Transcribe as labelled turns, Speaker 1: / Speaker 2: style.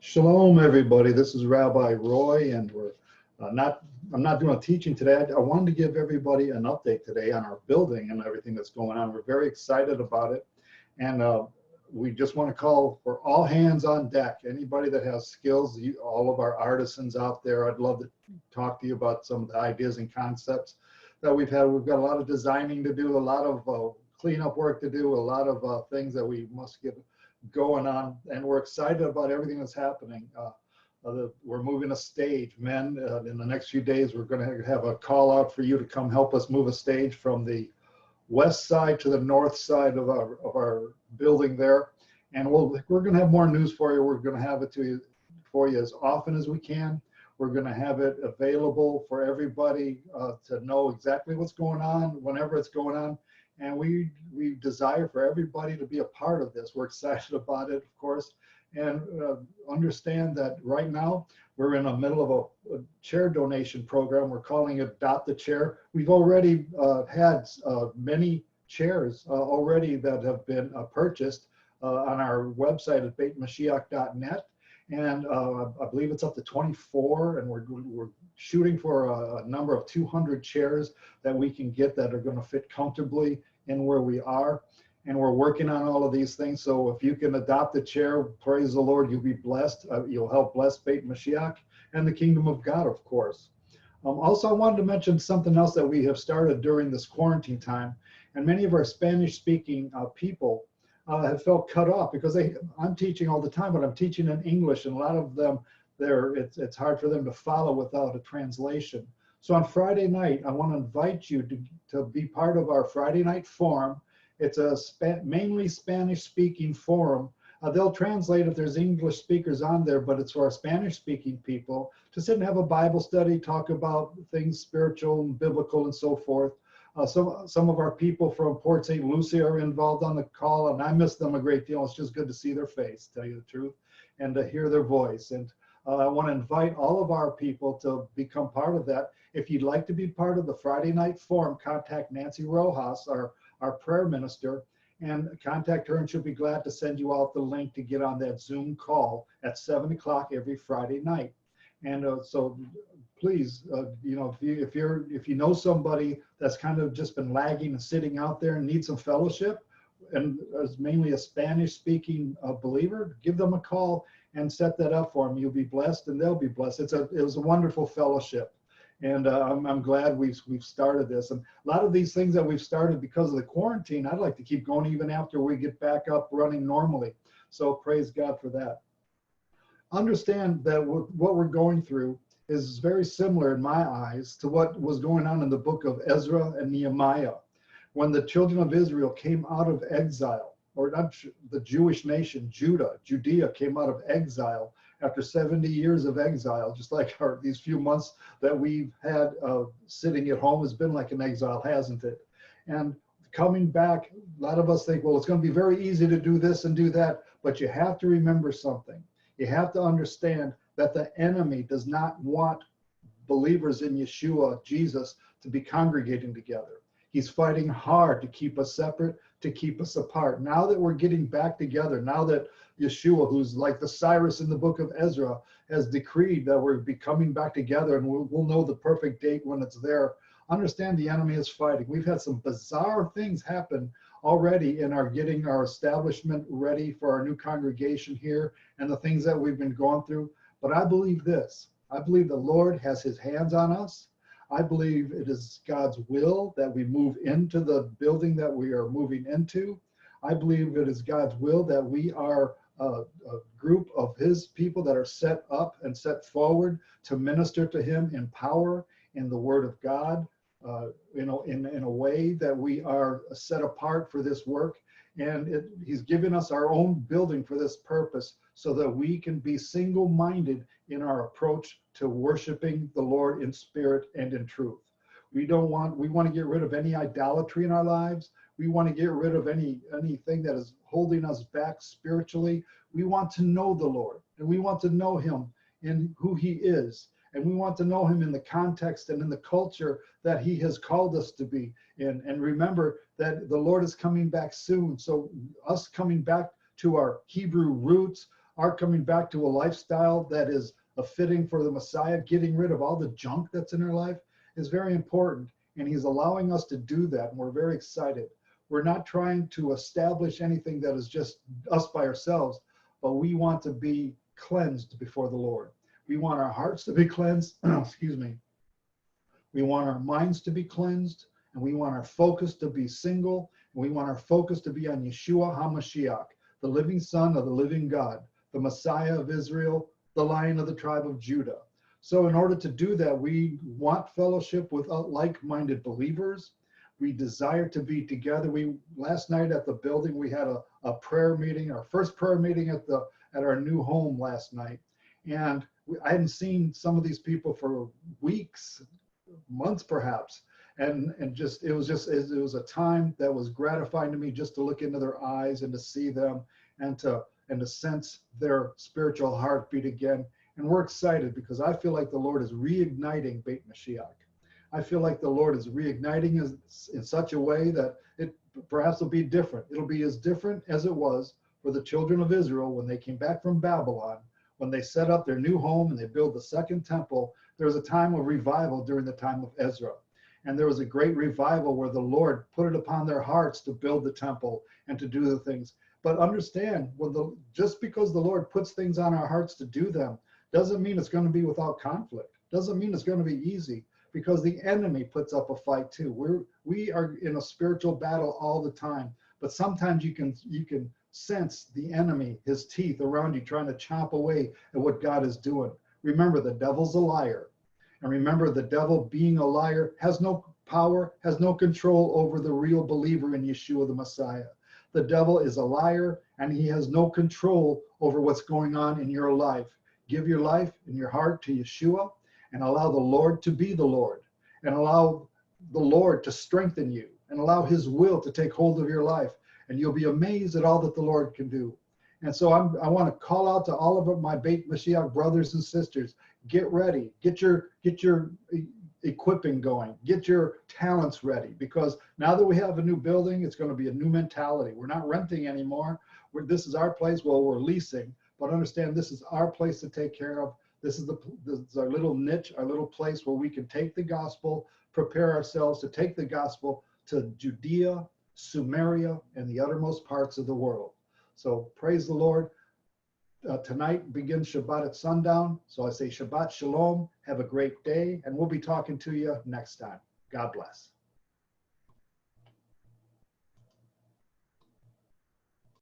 Speaker 1: Shalom, everybody. This is Rabbi Roy, and I'm not doing a teaching today. I wanted to give everybody an update today on our building and everything that's going on. We're very excited about it, and we just want to call for all hands on deck. Anybody that has skills, all of our artisans out there, I'd love to talk to you about some of the ideas and concepts that we've had. We've got a lot of designing to do, a lot of cleanup work to do, a lot of things that we must get going on, and we're excited about everything that's happening. We're moving a stage. Men, in the next few days, we're going to have a call out for you to come help us move a stage from the west side to the north side of our building there. And we're going to have more news for you. We're going to have it for you as often as we can. We're going to have it available for everybody to know exactly what's going on, whenever it's going on. And we desire for everybody to be a part of this. We're excited about it, of course, and understand that right now we're in the middle of a chair donation program. We're calling it Adopt a Chair. We've already had many chairs already that have been purchased on our website at beitmashiach.net. And I believe it's up to 24, and we're shooting for a number of 200 chairs that we can get that are going to fit comfortably in where we are. And we're working on all of these things. So if you can adopt a chair, praise the Lord, you'll be blessed. You'll help bless Beit Mashiach and the kingdom of God, of course. Also, I wanted to mention something else that we have started during this quarantine time. And many of our Spanish-speaking people have felt cut off because I'm teaching all the time, but I'm teaching in English, and a lot of them, it's hard for them to follow without a translation. So on Friday night, I want to invite you to be part of our Friday night forum. It's a mainly Spanish-speaking forum. They'll translate if there's English speakers on there, but it's for our Spanish-speaking people to sit and have a Bible study, talk about things spiritual and biblical and so forth. Some of our people from Port St. Lucie are involved on the call, and I miss them a great deal. It's just good to see their face, tell you the truth, and to hear their voice. And I want to invite all of our people to become part of that. If you'd like to be part of the Friday night forum, contact Nancy Rojas, our prayer minister, and contact her, and she'll be glad to send you out the link to get on that Zoom call at 7 o'clock every Friday night. And so please, if you know somebody that's kind of just been lagging and sitting out there and needs some fellowship, and is mainly a Spanish-speaking believer, give them a call and set that up for them. You'll be blessed, and they'll be blessed. It was a wonderful fellowship, and I'm glad we've started this. And a lot of these things that we've started because of the quarantine, I'd like to keep going even after we get back up running normally. So praise God for that. Understand that what we're going through is very similar in my eyes to what was going on in the book of Ezra and Nehemiah. When the children of Israel came out of exile, or not the Jewish nation, Judea came out of exile after 70 years of exile, just like these few months that we've had sitting at home has been like an exile, hasn't it? And coming back, a lot of us think, well, it's going to be very easy to do this and do that, but you have to remember something. You have to understand that the enemy does not want believers in Yeshua, Jesus, to be congregating together. He's fighting hard to keep us separate, to keep us apart. Now that we're getting back together, now that Yeshua, who's like the Cyrus in the book of Ezra, has decreed that we're coming back together, and we'll know the perfect date when it's there, understand the enemy is fighting. We've had some bizarre things happen already in our getting our establishment ready for our new congregation here and the things that we've been going through. But I believe this. I believe the Lord has his hands on us. I believe it is God's will that we move into the building that we are moving into. I believe it is God's will that we are a group of his people that are set up and set forward to minister to him in power, in the word of God, in a way that we are set apart for this work. And he's given us our own building for this purpose so that we can be single-minded in our approach to worshiping the Lord in spirit and in truth. We want to get rid of any idolatry in our lives. We want to get rid of anything that is holding us back spiritually. We want to know the Lord, and we want to know him in who he is. And we want to know him in the context and in the culture that he has called us to be in. And remember that the Lord is coming back soon. So us coming back to our Hebrew roots, are coming back to a lifestyle that is a fitting for the Messiah, getting rid of all the junk that's in our life is very important. And he's allowing us to do that. And we're very excited. We're not trying to establish anything that is just us by ourselves, but we want to be cleansed before the Lord. We want our hearts to be cleansed. Excuse me. We want our minds to be cleansed, and we want our focus to be single. And we want our focus to be on Yeshua HaMashiach, the living Son of the living God, the Messiah of Israel, the Lion of the tribe of Judah. So in order to do that, we want fellowship with like-minded believers. We desire to be together. Last night at the building, we had a prayer meeting, our first prayer meeting at our new home last night. And I hadn't seen some of these people for weeks, months perhaps. And it was a time that was gratifying to me just to look into their eyes and to see them and to sense their spiritual heartbeat again. And we're excited because I feel like the Lord is reigniting Beit Mashiach. I feel like the Lord is reigniting us in such a way that it perhaps will be different. It'll be as different as it was for the children of Israel when they came back from Babylon, when they set up their new home and they built the second temple. There was a time of revival during the time of Ezra. And there was a great revival where the Lord put it upon their hearts to build the temple and to do the things. But understand, just because the Lord puts things on our hearts to do them, doesn't mean it's going to be without conflict. Doesn't mean it's going to be easy, because the enemy puts up a fight too. We are in a spiritual battle all the time, but sometimes you can sense the enemy, his teeth around you, trying to chomp away at what God is doing. Remember, the devil's a liar. And remember, the devil, being a liar, has no power, has no control over the real believer in Yeshua the Messiah. The devil is a liar, and he has no control over what's going on in your life. Give your life and your heart to Yeshua, and allow the Lord to be the Lord, and allow the Lord to strengthen you, and allow his will to take hold of your life, and you'll be amazed at all that the Lord can do. And so I want to call out to all of my Beit Mashiach brothers and sisters. Get ready. Get your equipping going. Get your talents ready, because now that we have a new building, it's going to be a new mentality. We're not renting anymore. This is our place. Well, we're leasing, but understand this is our place to take care of. This is our little niche, our little place where we can take the gospel, prepare ourselves to take the gospel to Judea, Samaria, and the uttermost parts of the world. So praise the Lord. Tonight begins Shabbat at sundown. So I say Shabbat Shalom. Have a great day, and we'll be talking to you next time. God bless.